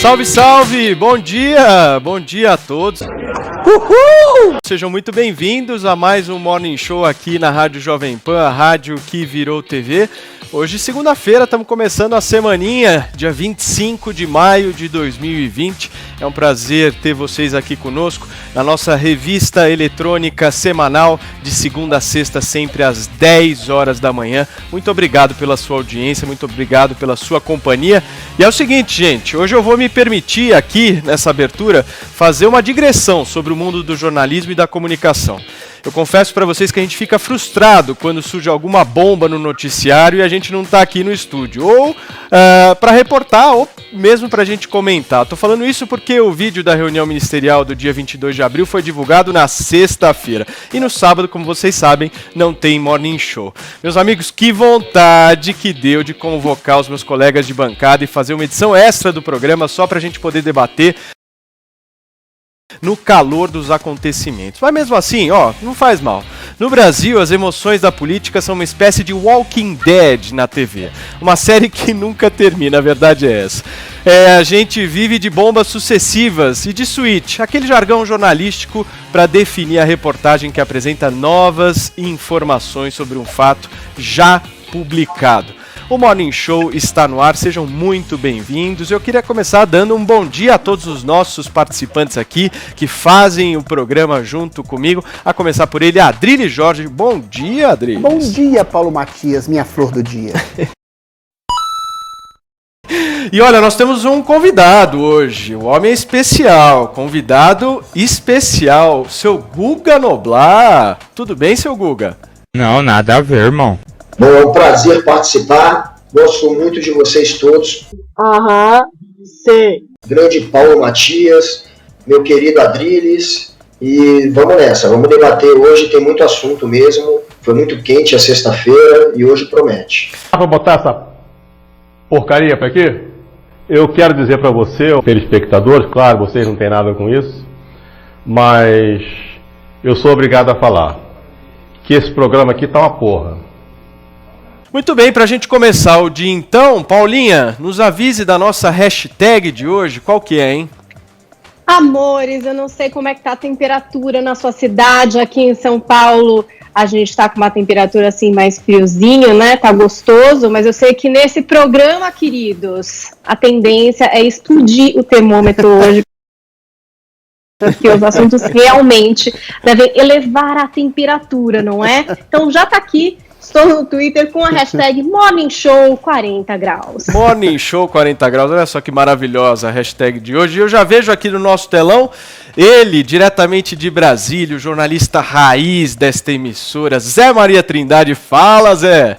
Salve, salve! Bom dia a todos. Uhul! Sejam muito bem-vindos a mais um Morning Show aqui na Rádio Jovem Pan, a rádio que virou TV. Hoje, segunda-feira, estamos começando a semaninha, dia 25 de maio de 2020. É um prazer ter vocês aqui conosco na nossa revista eletrônica semanal de segunda a sexta, sempre às 10 horas da manhã. Muito obrigado pela sua audiência, muito obrigado pela sua companhia. E é o seguinte, gente, hoje eu vou me permitir aqui, nessa abertura, fazer uma digressão sobre o mundo do jornalismo e da comunicação. Eu confesso para vocês que a gente fica frustrado quando surge alguma bomba no noticiário e a gente não está aqui no estúdio, ou para reportar, ou mesmo para a gente comentar. Estou falando isso porque o vídeo da reunião ministerial do dia 22 de abril foi divulgado na sexta-feira. E no sábado, como vocês sabem, não tem Morning Show. Meus amigos, que vontade que deu de convocar os meus colegas de bancada e fazer uma edição extra do programa só para a gente poder debater no calor dos acontecimentos. Mas mesmo assim, não faz mal. No Brasil, as emoções da política são uma espécie de Walking Dead na TV. Uma série que nunca termina, a verdade é essa. A gente vive de bombas sucessivas e de switch, aquele jargão jornalístico para definir a reportagem que apresenta novas informações sobre um fato já publicado. O Morning Show está no ar, sejam muito bem-vindos. Eu queria começar dando um bom dia a todos os nossos participantes aqui que fazem o programa junto comigo. A começar por ele, Adriles Jorge. Bom dia, Adriles. Bom dia, Paulo Matias, minha flor do dia. E olha, nós temos um convidado hoje, um homem especial, convidado especial, seu Guga Noblar. Tudo bem, seu Guga? Não, nada a ver, irmão. Bom, é um prazer participar, gosto muito de vocês todos. Sim. Grande Paulo Matias, meu querido Adriles, e vamos nessa, vamos debater hoje, tem muito assunto mesmo, foi muito quente a sexta-feira e hoje promete. Para botar essa porcaria para aqui, eu quero dizer para você, telespectadores, claro, vocês não têm nada com isso, mas eu sou obrigado a falar que esse programa aqui tá uma porra. Muito bem, para a gente começar o dia então, Paulinha, nos avise da nossa hashtag de hoje, qual que é, hein? Amores, eu não sei como é que tá a temperatura na sua cidade, aqui em São Paulo a gente tá com uma temperatura assim mais friozinho, né, tá gostoso, mas eu sei que nesse programa, queridos, a tendência é explodir o termômetro hoje, porque os assuntos realmente devem elevar a temperatura, não é? Então já tá aqui. Estou no Twitter com a hashtag Morning Show 40 graus. Morning Show 40 graus, olha só que maravilhosa a hashtag de hoje. Eu já vejo aqui no nosso telão ele, diretamente de Brasília, o jornalista raiz desta emissora, Zé Maria Trindade. Fala, Zé!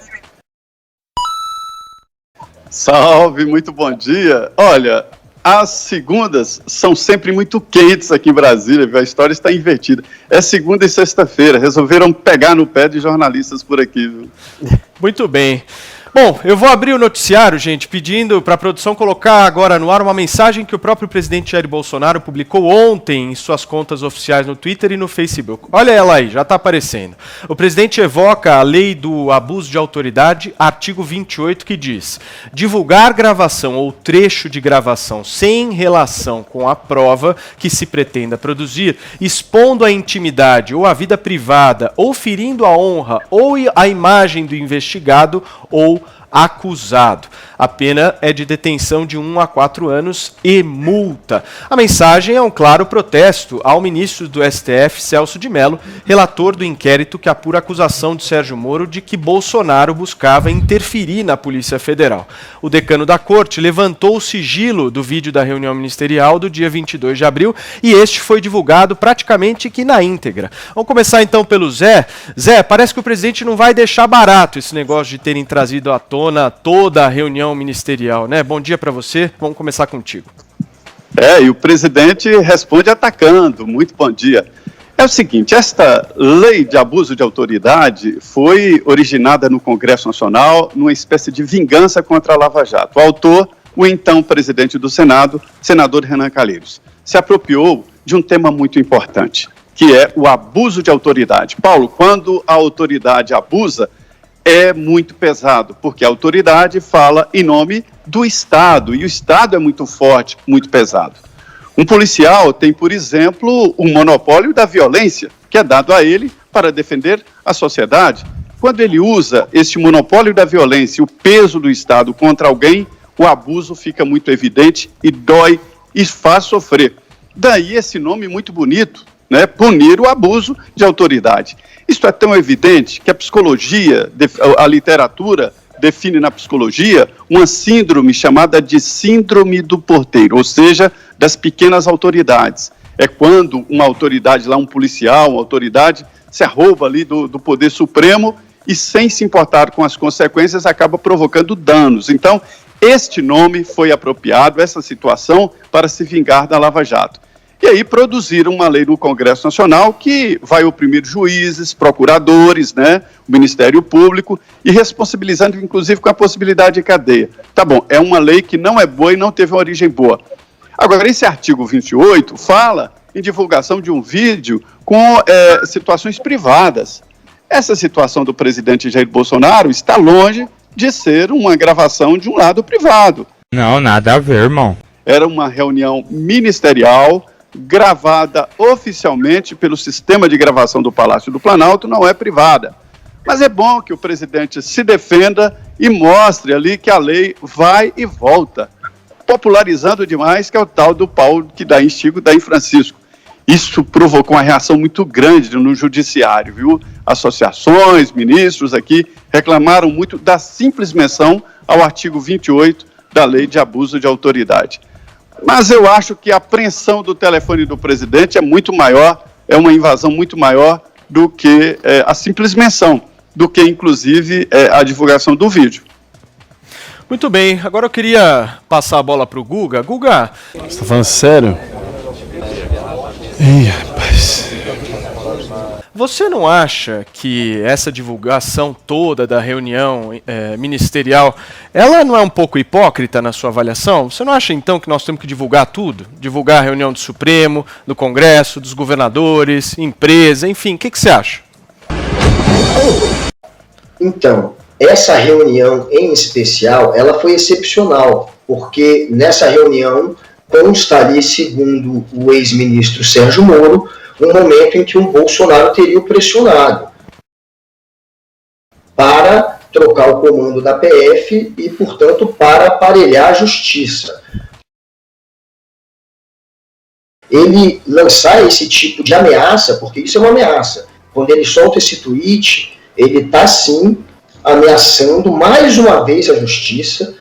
Salve, muito bom dia. Olha, as segundas são sempre muito quentes aqui em Brasília, viu? A história está invertida. É segunda e sexta-feira, resolveram pegar no pé de jornalistas por aqui, viu? Muito bem. Bom, eu vou abrir o noticiário, gente, pedindo para a produção colocar agora no ar uma mensagem que o próprio presidente Jair Bolsonaro publicou ontem em suas contas oficiais no Twitter e no Facebook. Olha ela aí, já está aparecendo. O presidente evoca a lei do abuso de autoridade, artigo 28, que diz: divulgar gravação ou trecho de gravação sem relação com a prova que se pretenda produzir, expondo a intimidade ou a vida privada, ou ferindo a honra ou a imagem do investigado ou acusado. A pena é de detenção de 1 a 4 anos e multa. A mensagem é um claro protesto ao ministro do STF, Celso de Mello, relator do inquérito que apura a acusação de Sérgio Moro de que Bolsonaro buscava interferir na Polícia Federal. O decano da corte levantou o sigilo do vídeo da reunião ministerial do dia 22 de abril e este foi divulgado praticamente que na íntegra. Vamos começar então pelo Zé. Zé, parece que o presidente não vai deixar barato esse negócio de terem trazido à tona toda a reunião ministerial, né? Bom dia para você, vamos começar contigo. E o presidente responde atacando. Muito bom dia. É o seguinte, esta lei de abuso de autoridade foi originada no Congresso Nacional numa espécie de vingança contra a Lava Jato. O autor, o então presidente do Senado, senador Renan Calheiros, se apropriou de um tema muito importante, que é o abuso de autoridade. Paulo, quando a autoridade abusa, é muito pesado, porque a autoridade fala em nome do Estado, e o Estado é muito forte, muito pesado. Um policial tem, por exemplo, o monopólio da violência, que é dado a ele para defender a sociedade. Quando ele usa esse monopólio da violência, o peso do Estado contra alguém, o abuso fica muito evidente e dói e faz sofrer. Daí esse nome muito bonito, né? Punir o abuso de autoridade. Isso é tão evidente que a psicologia, a literatura define na psicologia uma síndrome chamada de síndrome do porteiro, ou seja, das pequenas autoridades. É quando uma autoridade, lá um policial, uma autoridade, se arroba ali do poder supremo e, sem se importar com as consequências, acaba provocando danos. Então, este nome foi apropriado, essa situação, para se vingar da Lava Jato. E aí produziram uma lei no Congresso Nacional que vai oprimir juízes, procuradores, né, o Ministério Público, e responsabilizando, inclusive, com a possibilidade de cadeia. Tá bom, é uma lei que não é boa e não teve uma origem boa. Agora, esse artigo 28 fala em divulgação de um vídeo com situações privadas. Essa situação do presidente Jair Bolsonaro está longe de ser uma gravação de um lado privado. Não, nada a ver, irmão. Era uma reunião ministerial, gravada oficialmente pelo sistema de gravação do Palácio do Planalto, não é privada. Mas é bom que o presidente se defenda e mostre ali que a lei vai e volta, popularizando demais, que é o tal do pau que dá em Chico, dá em Francisco. Isso provocou uma reação muito grande no judiciário, viu? Associações, ministros aqui reclamaram muito da simples menção ao artigo 28 da Lei de Abuso de Autoridade. Mas eu acho que a apreensão do telefone do presidente é muito maior, é uma invasão muito maior do que a simples menção, do que, inclusive, a divulgação do vídeo. Muito bem, agora eu queria passar a bola para o Guga. Guga, você está falando sério? Ih, rapaz. Você não acha que essa divulgação toda da reunião ministerial, ela não é um pouco hipócrita na sua avaliação? Você não acha, então, que nós temos que divulgar tudo? Divulgar a reunião do Supremo, do Congresso, dos governadores, empresa, enfim, o que você acha? Então, essa reunião em especial, ela foi excepcional, porque nessa reunião constaria, segundo o ex-ministro Sérgio Moro, um momento em que o Bolsonaro teria o pressionado para trocar o comando da PF e, portanto, para aparelhar a justiça. Ele lançar esse tipo de ameaça, porque isso é uma ameaça, quando ele solta esse tweet, ele está, sim, ameaçando mais uma vez a justiça,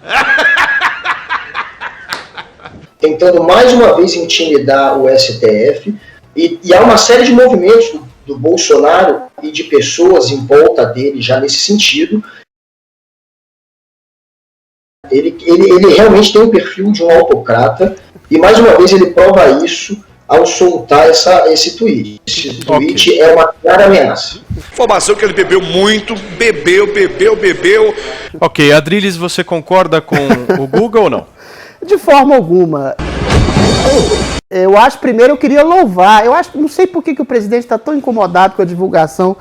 tentando mais uma vez intimidar o STF, e há uma série de movimentos do Bolsonaro e de pessoas em volta dele já nesse sentido. Ele realmente tem o perfil de um autocrata, e mais uma vez ele prova isso ao soltar esse tweet. Esse tweet é uma clara ameaça. Informação que ele bebeu muito, bebeu. Ok, Adriles, você concorda com o Guga ou não? De forma alguma. Eu acho, primeiro, eu queria louvar. Não sei por que o presidente está tão incomodado com a divulgação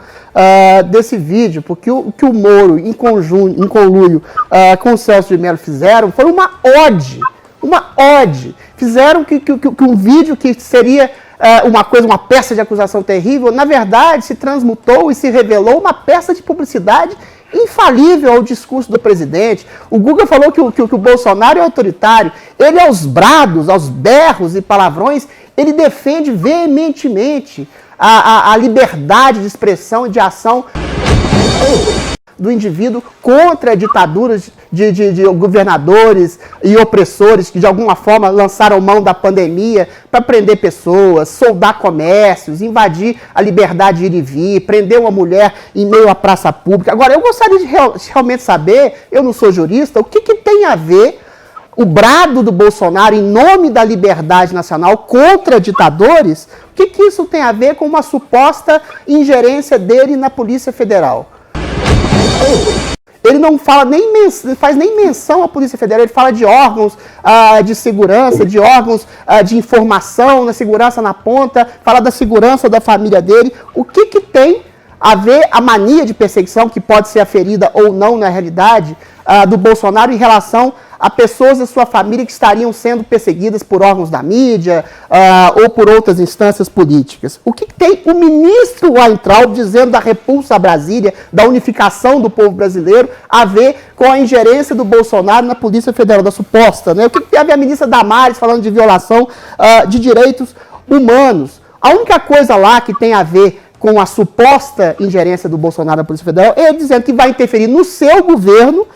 desse vídeo, porque o que o Moro, em conluio com o Celso de Mello, fizeram foi uma ode. Fizeram que um vídeo que seria uma peça de acusação terrível, na verdade, se transmutou e se revelou uma peça de publicidade infalível ao discurso do presidente. O Guga falou que o Bolsonaro é autoritário. Ele, aos brados, aos berros e palavrões, ele defende veementemente a liberdade de expressão e de ação do indivíduo contra ditaduras de governadores e opressores que de alguma forma lançaram mão da pandemia para prender pessoas, soldar comércios, invadir a liberdade de ir e vir, prender uma mulher em meio à praça pública. Agora, eu gostaria de realmente saber, eu não sou jurista, o que tem a ver o brado do Bolsonaro em nome da liberdade nacional contra ditadores, o que isso tem a ver com uma suposta ingerência dele na Polícia Federal? Ele não fala faz nem menção à Polícia Federal, ele fala de órgãos de segurança, de órgãos de informação, na segurança na ponta, fala da segurança da família dele. O que tem haver a mania de perseguição, que pode ser aferida ou não na realidade, do Bolsonaro em relação a pessoas da sua família que estariam sendo perseguidas por órgãos da mídia ou por outras instâncias políticas. O que tem o ministro Weintraub dizendo da repulsa a Brasília, da unificação do povo brasileiro, a ver com a ingerência do Bolsonaro na Polícia Federal, da suposta, né? O que tem a ver a ministra Damares falando de violação de direitos humanos? A única coisa lá que tem a ver com a suposta ingerência do Bolsonaro na Polícia Federal é dizendo que vai interferir no seu governo,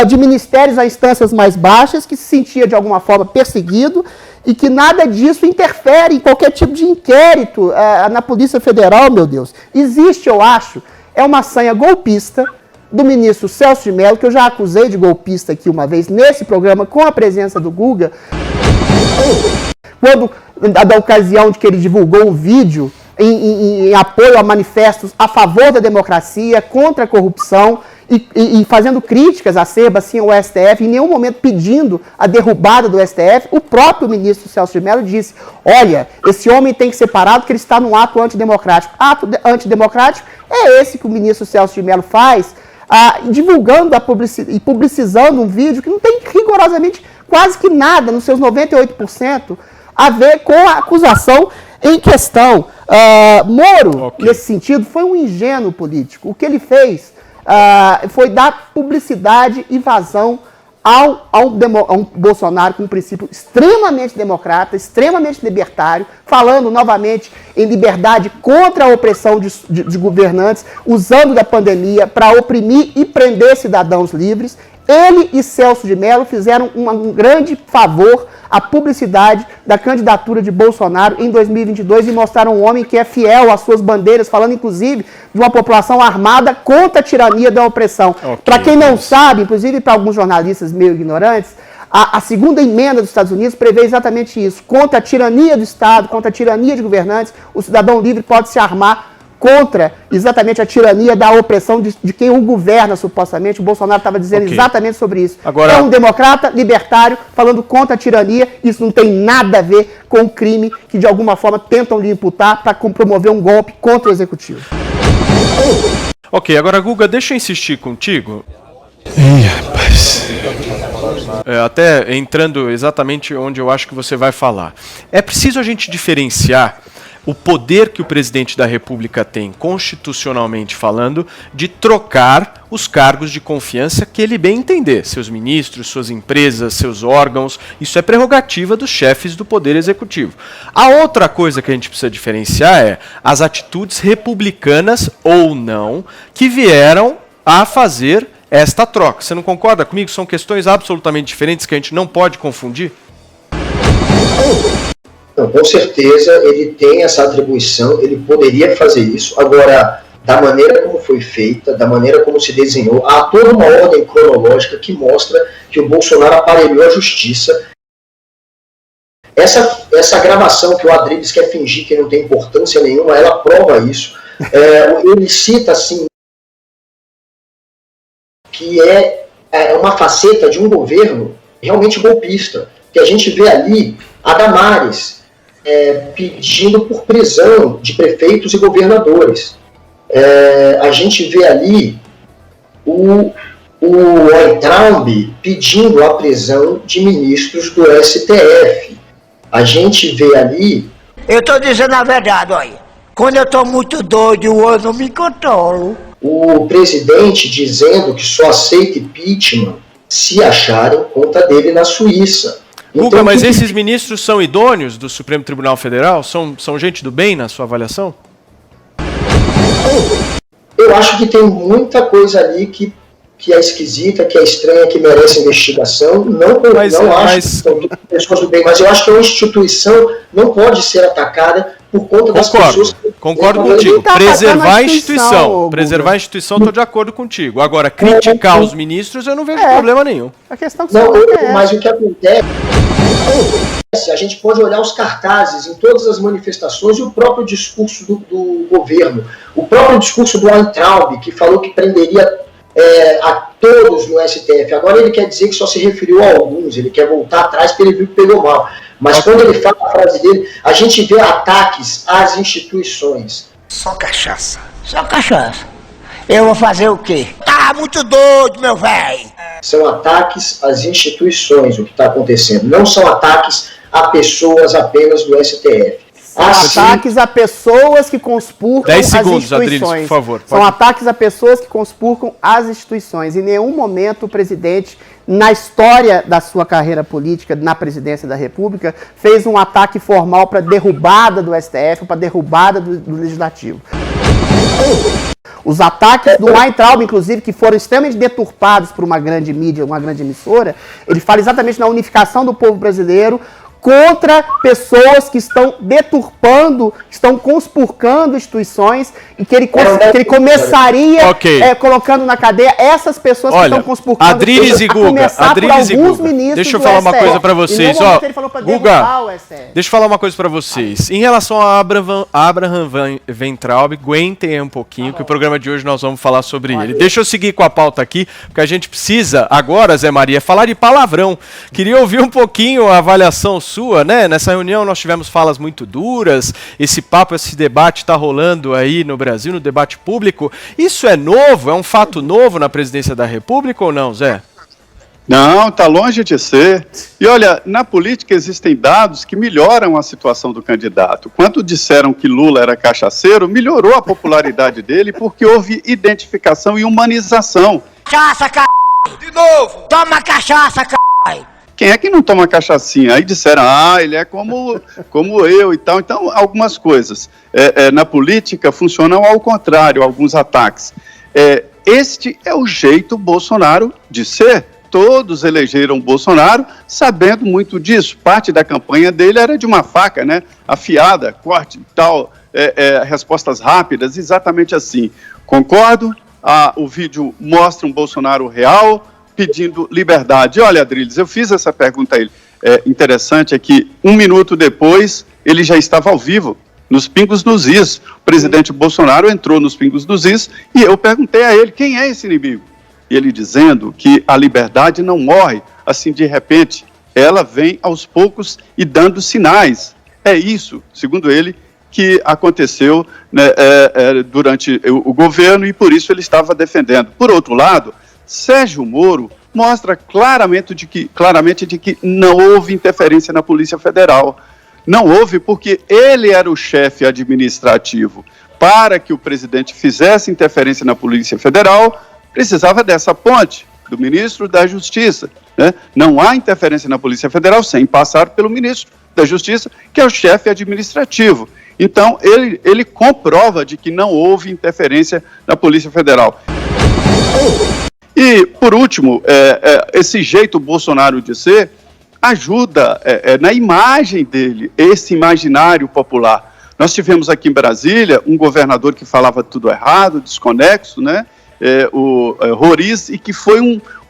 de ministérios a instâncias mais baixas, que se sentia de alguma forma perseguido e que nada disso interfere em qualquer tipo de inquérito na Polícia Federal, meu Deus. Existe, eu acho, uma sanha golpista do ministro Celso de Mello, que eu já acusei de golpista aqui uma vez nesse programa, com a presença do Guga, quando, da ocasião de que ele divulgou um vídeo em apoio a manifestos a favor da democracia, contra a corrupção, e fazendo críticas acerba assim, ao STF, em nenhum momento pedindo a derrubada do STF, o próprio ministro Celso de Mello disse: olha, esse homem tem que ser parado porque ele está num ato antidemocrático. Ato antidemocrático é esse que o ministro Celso de Mello faz, divulgando e publicizando um vídeo que não tem rigorosamente quase que nada, nos seus 98%, a ver com a acusação em questão. Moro, nesse sentido, foi um ingênuo político. O que ele fez foi dar publicidade e vazão a um Bolsonaro com um princípio extremamente democrata, extremamente libertário, falando novamente em liberdade contra a opressão de governantes, usando da pandemia para oprimir e prender cidadãos livres. Ele e Celso de Mello fizeram um grande favor à publicidade da candidatura de Bolsonaro em 2022 e mostraram um homem que é fiel às suas bandeiras, falando inclusive de uma população armada contra a tirania da opressão. Para quem não sabe, inclusive para alguns jornalistas meio ignorantes, a segunda emenda dos Estados Unidos prevê exatamente isso. Contra a tirania do Estado, contra a tirania de governantes, o cidadão livre pode se armar contra exatamente a tirania da opressão de quem o governa, supostamente. O Bolsonaro estava dizendo exatamente sobre isso. Agora, é um democrata libertário falando contra a tirania. Isso não tem nada a ver com o crime que, de alguma forma, tentam lhe imputar para promover um golpe contra o executivo. Ok, agora, Guga, deixa eu insistir contigo. Rapaz. Até entrando exatamente onde eu acho que você vai falar. É preciso a gente diferenciar o poder que o presidente da República tem, constitucionalmente falando, de trocar os cargos de confiança que ele bem entender. Seus ministros, suas empresas, seus órgãos, isso é prerrogativa dos chefes do Poder Executivo. A outra coisa que a gente precisa diferenciar é as atitudes republicanas ou não que vieram a fazer esta troca. Você não concorda comigo? São questões absolutamente diferentes que a gente não pode confundir? Não, com certeza ele tem essa atribuição, ele poderia fazer isso. Agora, da maneira como foi feita, da maneira como se desenhou, há toda uma ordem cronológica que mostra que o Bolsonaro aparelhou a justiça. Essa gravação que o Adriles quer fingir que não tem importância nenhuma, ela prova isso. Ele cita assim que é uma faceta de um governo realmente golpista, que a gente vê ali a Damares pedindo por prisão de prefeitos e governadores. A gente vê ali o Weintraub pedindo a prisão de ministros do STF. A gente vê ali... Eu estou dizendo a verdade, olha. Quando eu estou muito doido, eu não me controlo. O presidente dizendo que só aceita impeachment se acharem conta dele na Suíça. Guga, mas esses ministros são idôneos do Supremo Tribunal Federal? São gente do bem na sua avaliação? Eu acho que tem muita coisa ali que é esquisita, que é estranha, que merece investigação. Não acho que são pessoas do bem, mas eu acho que a instituição não pode ser atacada por conta das pessoas... Concordo contigo. Preservar a instituição. Preservar a instituição, estou de acordo contigo. Agora, criticar os ministros, eu não vejo problema nenhum. A questão que mas o que acontece... A gente pode olhar os cartazes em todas as manifestações e o próprio discurso do governo. O próprio discurso do Weintraub, que falou que prenderia a todos no STF. Agora ele quer dizer que só se referiu a alguns, ele quer voltar atrás porque ele viu que pegou mal. Mas quando ele fala a frase dele, a gente vê ataques às instituições. Só cachaça. Só cachaça. Eu vou fazer o quê? Tá muito doido, meu velho. São ataques às instituições, o que está acontecendo. Não são ataques a pessoas apenas do STF. Ataques a pessoas que conspurcam 10 segundos, as instituições. Adriles, por favor. São ataques a pessoas que conspurcam as instituições. Em nenhum momento o presidente, na história da sua carreira política na presidência da República, fez um ataque formal para derrubada do STF, para derrubada do Legislativo. Os ataques do Weintraub, inclusive, que foram extremamente deturpados por uma grande mídia, uma grande emissora, ele fala exatamente na unificação do povo brasileiro contra pessoas que estão deturpando, estão conspurcando instituições e que ele começaria colocando na cadeia essas pessoas que estão conspurcando. Adriles e Guga, deixa eu falar uma coisa para vocês. Ó, Guga, deixa eu falar uma coisa para vocês. Em relação a Abraham Weintraub, aguentem um pouquinho, que o programa de hoje nós vamos falar sobre ele. Deixa eu seguir com a pauta aqui, porque a gente precisa agora, Zé Maria, falar de palavrão. Queria ouvir um pouquinho a avaliação sua, né? Nessa reunião nós tivemos falas muito duras, esse papo, esse debate está rolando aí no Brasil, no debate público. Isso é novo? É um fato novo na presidência da República ou não, Zé? Não, está longe de ser. E olha, na política existem dados que melhoram a situação do candidato. Quando disseram que Lula era cachaceiro, melhorou a popularidade dele porque houve identificação e humanização. Cachaça, c***! De novo! Toma cachaça, c***! Quem é que não toma cachaçinha? Aí disseram, ele é como eu e tal. Então, algumas coisas na política funcionam ao contrário, alguns ataques. Este é o jeito Bolsonaro de ser. Todos elegeram Bolsonaro sabendo muito disso. Parte da campanha dele era de uma faca, né? Afiada, corte e tal, respostas rápidas, exatamente assim. Concordo, o vídeo mostra um Bolsonaro real, pedindo liberdade. Olha, Adriles, eu fiz essa pergunta a ele. Interessante é que 1 minuto depois ele já estava ao vivo, nos Pingos nos Is. O presidente Bolsonaro entrou nos Pingos nos Is e eu perguntei a ele, quem é esse inimigo? E ele dizendo que a liberdade não morre assim de repente, ela vem aos poucos e dando sinais. É isso, segundo ele, que aconteceu, né, durante o governo e por isso ele estava defendendo. Por outro lado, Sérgio Moro mostra claramente de que não houve interferência na Polícia Federal. Não houve porque ele era o chefe administrativo. Para que o presidente fizesse interferência na Polícia Federal, precisava dessa ponte do ministro da Justiça, né? Não há interferência na Polícia Federal sem passar pelo ministro da Justiça, que é o chefe administrativo. Então, ele comprova de que não houve interferência na Polícia Federal. E, por último, esse jeito Bolsonaro de ser ajuda na imagem dele, esse imaginário popular. Nós tivemos aqui em Brasília um governador que falava tudo errado, desconexo, né? O Roriz, e que foi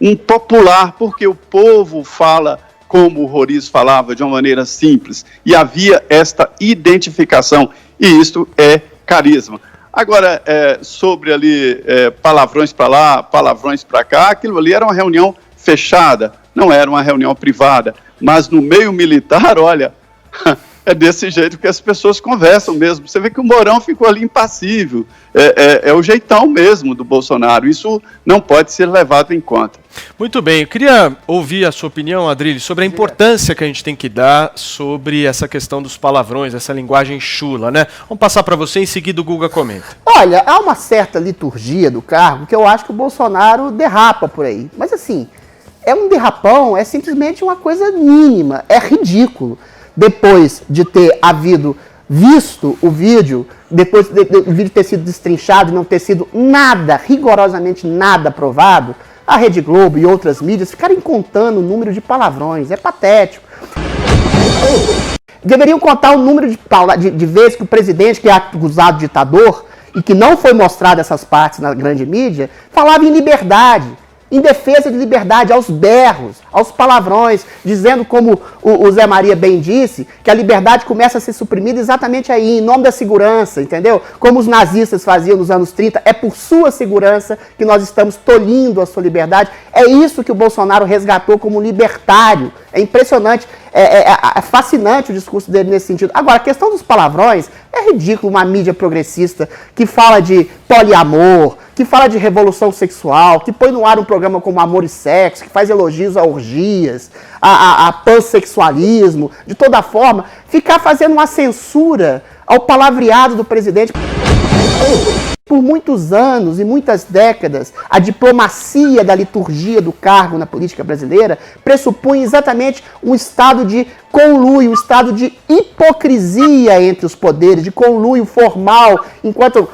um popular, porque o povo fala como o Roriz falava, de uma maneira simples, e havia esta identificação, e isto é carisma. Agora, sobre ali palavrões para lá, palavrões para cá, aquilo ali era uma reunião fechada, não era uma reunião privada, mas no meio militar, olha, é desse jeito que as pessoas conversam mesmo. Você vê que o Mourão ficou ali impassível, é o jeitão mesmo do Bolsonaro, isso não pode ser levado em conta. Muito bem, eu queria ouvir a sua opinião, Adriles, sobre a importância que a gente tem que dar sobre essa questão dos palavrões, essa linguagem chula, né? Vamos passar para você, em seguida o Guga comenta. Olha, há uma certa liturgia do cargo que eu acho que o Bolsonaro derrapa por aí. Mas assim, é um derrapão, é simplesmente uma coisa mínima, é ridículo. Depois de ter visto o vídeo, depois do vídeo ter sido destrinchado e não ter sido nada, rigorosamente nada provado, a Rede Globo e outras mídias ficarem contando o número de palavrões. É patético. Deveriam contar o número de vezes que o presidente, que é acusado de ditador, e que não foi mostrado essas partes na grande mídia, falava em liberdade, em defesa de liberdade, aos berros, aos palavrões, dizendo, como o Zé Maria bem disse, que a liberdade começa a ser suprimida exatamente aí, em nome da segurança, entendeu? Como os nazistas faziam nos anos 30, é por sua segurança que nós estamos tolhindo a sua liberdade. É isso que o Bolsonaro resgatou como libertário. É impressionante. É fascinante o discurso dele nesse sentido. Agora, a questão dos palavrões é ridículo uma mídia progressista que fala de poliamor, que fala de revolução sexual, que põe no ar um programa como Amor e Sexo, que faz elogios a orgias, a pansexualismo, de toda forma, ficar fazendo uma censura ao palavreado do presidente. Por muitos anos e muitas décadas, a diplomacia da liturgia do cargo na política brasileira pressupunha exatamente um estado de conluio, um estado de hipocrisia entre os poderes, de conluio formal. Enquanto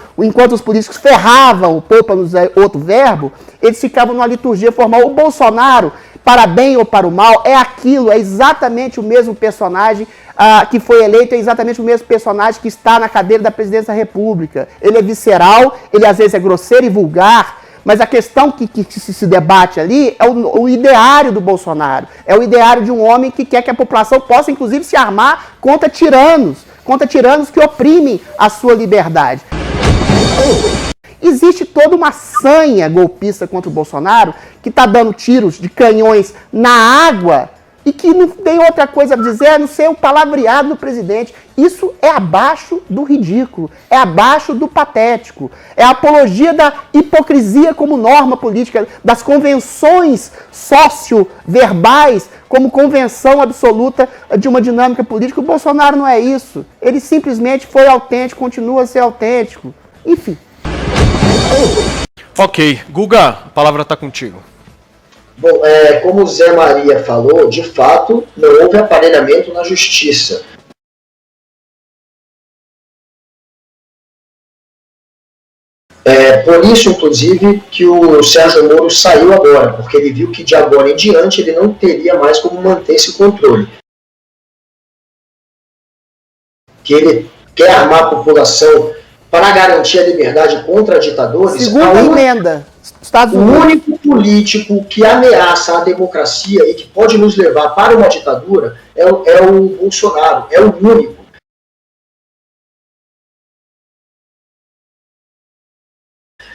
os políticos ferravam o povo, para não usar outro verbo, eles ficavam numa liturgia formal. O Bolsonaro, para bem ou para o mal, é aquilo, é exatamente o mesmo personagem que foi eleito, é exatamente o mesmo personagem que está na cadeira da presidência da República. Ele é visceral, ele às vezes é grosseiro e vulgar, mas a questão que se debate ali é o ideário do Bolsonaro, é o ideário de um homem que quer que a população possa, inclusive, se armar contra tiranos que oprimem a sua liberdade. Existe toda uma sanha golpista contra o Bolsonaro que está dando tiros de canhões na água e que não tem outra coisa a dizer a não ser o palavreado do presidente. Isso é abaixo do ridículo, é abaixo do patético, é a apologia da hipocrisia como norma política, das convenções socio-verbais como convenção absoluta de uma dinâmica política. O Bolsonaro não é isso. Ele simplesmente foi autêntico, continua a ser autêntico. Enfim. Ok. Guga, a palavra está contigo. Bom, como o Zé Maria falou, de fato, não houve aparelhamento na justiça. Por isso, inclusive, que o Sérgio Moro saiu agora, porque ele viu que de agora em diante ele não teria mais como manter esse controle. Que ele quer armar a população para garantir a liberdade contra ditadores. Segunda emenda. O único político que ameaça a democracia e que pode nos levar para uma ditadura é o Bolsonaro, é o único.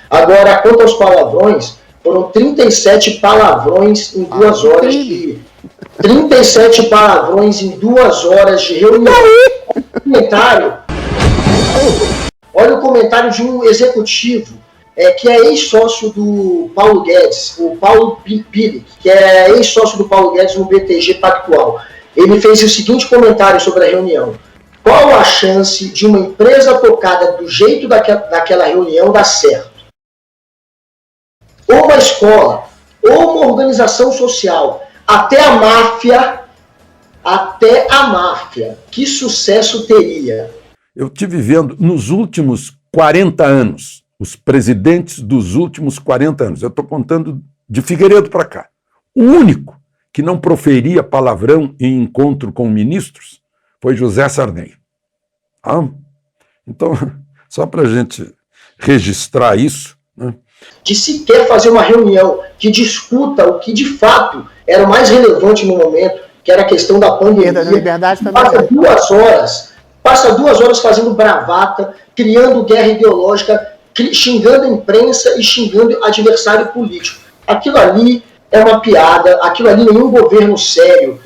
Agora, quanto aos palavrões, foram 37 palavrões em 2 horas de... 37 palavrões em 2 horas de reunião. Olha o comentário de um executivo que é ex-sócio do Paulo Guedes, o Paulo Pili, que é ex-sócio do Paulo Guedes no BTG Pactual. Ele fez o seguinte comentário sobre a reunião. Qual a chance de uma empresa tocada do jeito daquela reunião dar certo? Ou uma escola, ou uma organização social, até a máfia, que sucesso teria? Eu estive vendo nos últimos 40 anos, os presidentes dos últimos 40 anos, eu estou contando de Figueiredo para cá, o único que não proferia palavrão em encontro com ministros foi José Sarney. Então, só para a gente registrar isso, né? De sequer fazer uma reunião que discuta o que de fato era o mais relevante no momento, que era a questão da pandemia. Passa 2 horas fazendo bravata, criando guerra ideológica, xingando a imprensa e xingando adversário político. Aquilo ali é uma piada, aquilo ali nenhum governo sério,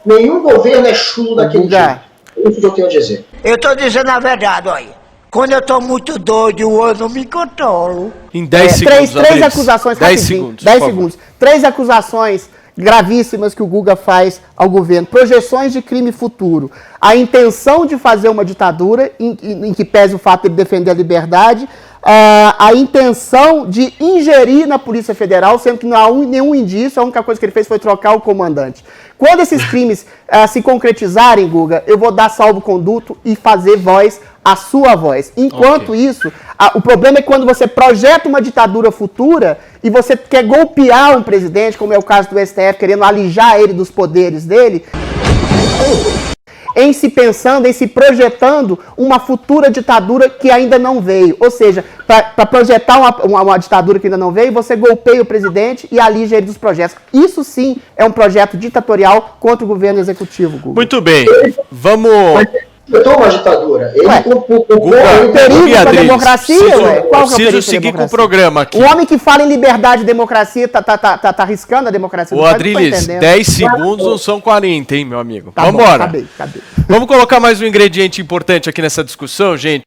nenhum governo é chulo daquele jeito. É isso que eu tenho a dizer. Eu estou dizendo a verdade, olha. Quando eu estou muito doido, eu não me controlo. Em 10 segundos. Três acusações, 10 segundos. 10 segundos. 3 acusações gravíssimas que o Guga faz ao governo. Projeções de crime futuro. A intenção de fazer uma ditadura, em que pese o fato de ele defender a liberdade. A intenção de ingerir na Polícia Federal, sendo que não há nenhum indício, a única coisa que ele fez foi trocar o comandante. Quando esses crimes se concretizarem, Guga, eu vou dar salvo-conduto e fazer a sua voz. Enquanto isso, o problema é quando você projeta uma ditadura futura e você quer golpear um presidente, como é o caso do STF, querendo alijar ele dos poderes dele, em se projetando uma futura ditadura que ainda não veio. Ou seja, para projetar uma ditadura que ainda não veio, você golpeia o presidente e alija ele dos projetos. Isso sim é um projeto ditatorial contra o governo executivo, Guga. Muito bem. Vamos... completou uma ditadura. Ele perigo pra democracia, ué. Qual que é o perigo seguir com o programa aqui. O homem que fala em liberdade e democracia tá arriscando a democracia. Ô, Adriles, 10 segundos não são 40, hein, meu amigo? Vambora. Acabei. Vamos colocar mais um ingrediente importante aqui nessa discussão, gente.